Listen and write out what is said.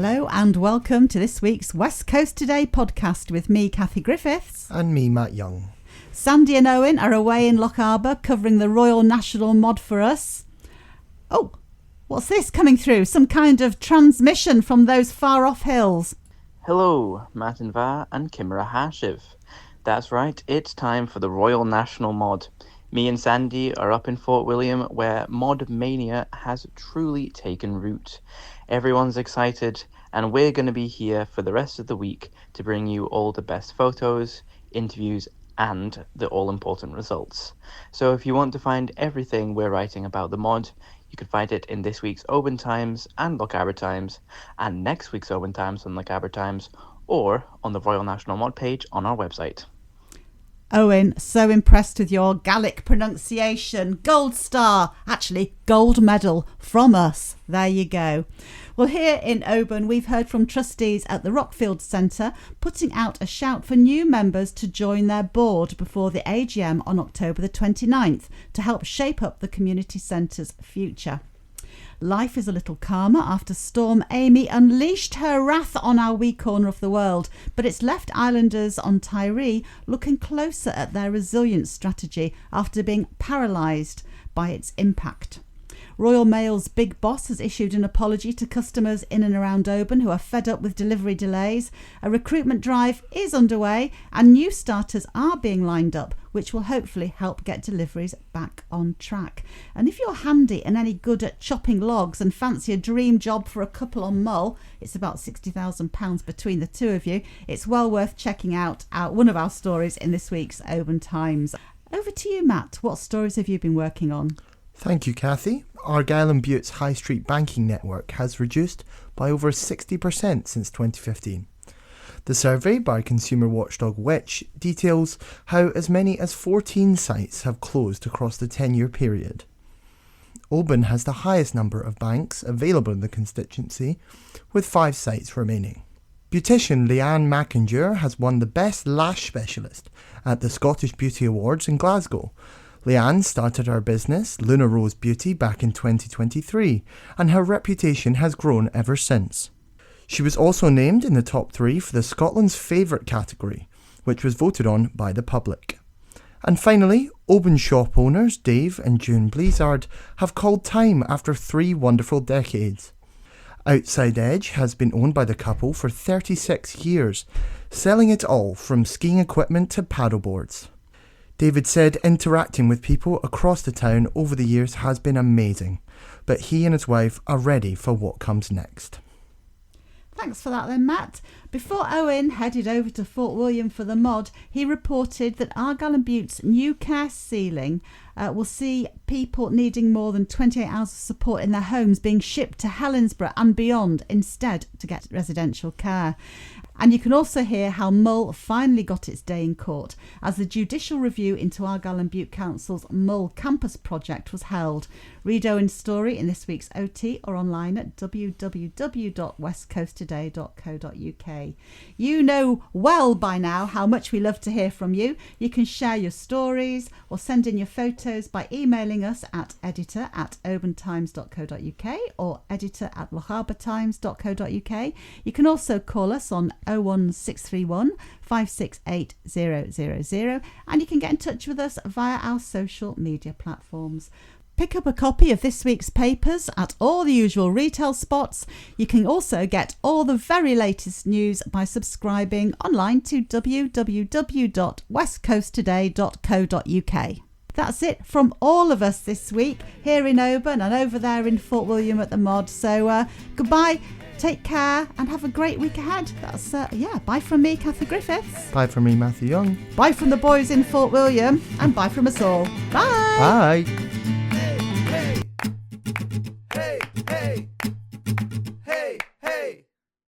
Hello and welcome to this week's West Coast Today podcast with me, Kathy Griffiths. And me, Matt Young. Sandy and Owen are away in Lochaber covering the Royal National Mòd for us. Oh, what's this coming through? Some kind of transmission from those far off hills. Hello, Matt and Va and Kimra Hashiv. That's right, it's time for the Royal National Mòd. Me and Sandy are up in Fort William where Mod Mania has truly taken root. Everyone's excited and we're going to be here for the rest of the week to bring you all the best photos, interviews and the all-important results. So if you want to find everything we're writing about the Mòd, you can find it in this week's Oban Times and Lochaber Times, and next week's Oban Times and Lochaber Times, or on the Royal National Mòd page on our website. Owen, so impressed with your Gaelic pronunciation. Gold star, actually gold medal from us. There you go. Well, here in Oban, we've heard from trustees at the Rockfield Centre putting out a shout for new members to join their board before the AGM on October the 29th to help shape up the community centre's future. Life is a little calmer after Storm Amy unleashed her wrath on our wee corner of the world, but it's left islanders on Tiree looking closer at their resilience strategy after being paralysed by its impact. Royal Mail's Big Boss has issued an apology to customers in and around Oban who are fed up with delivery delays. A recruitment drive is underway and new starters are being lined up, which will hopefully help get deliveries back on track. And if you're handy and any good at chopping logs and fancy a dream job for a couple on Mull, it's about £60,000 between the two of you, it's well worth checking out one of our stories in this week's Oban Times. Over to you, Matt. What stories have you been working on? Thank you, Kathy. Argyll and Bute's high street banking network has reduced by over 60% since 2015. The survey by consumer watchdog Which details how as many as 14 sites have closed across the 10-year period. Oban has the highest number of banks available in the constituency, with 5 sites remaining. Beautician Leanne McIntyre has won the Best Lash Specialist at the Scottish Beauty Awards in Glasgow. Leanne started her business, Luna Rose Beauty, back in 2023, and her reputation has grown ever since. She was also named in the top 3 for the Scotland's Favourite category, which was voted on by the public. And finally, Oban shop owners Dave and June Blizzard have called time after 3 wonderful decades. Outside Edge has been owned by the couple for 36 years, selling it all from skiing equipment to paddleboards. David said interacting with people across the town over the years has been amazing, but he and his wife are ready for what comes next. Thanks for that then, Matt. Before Owen headed over to Fort William for the Mòd, he reported that Argyll and Bute's new care ceiling will see people needing more than 28 hours of support in their homes being shipped to Helensburgh and beyond instead to get residential care. And you can also hear how Mull finally got its day in court as the judicial review into Argyll and Bute Council's Mull campus project was held. Read Owen's story in this week's OT or online at www.westcoasttoday.co.uk. You know well by now how much we love to hear from you. You can share your stories or send in your photos by emailing us at editor@obantimes.co.uk or editor@lochabertimes.co.uk. You can also call us on 01631 568 000 and you can get in touch with us via our social media platforms. Pick up a copy of this week's papers at all the usual retail spots. You can also get all the very latest news by subscribing online to www.westcoasttoday.co.uk. That's it from all of us this week here in Oban and over there in Fort William at the Mòd. So goodbye, take care and have a great week ahead. That's bye from me, Kathy Griffiths. Bye from me, Matthew Young. Bye from the boys in Fort William and bye from us all. Bye. Bye.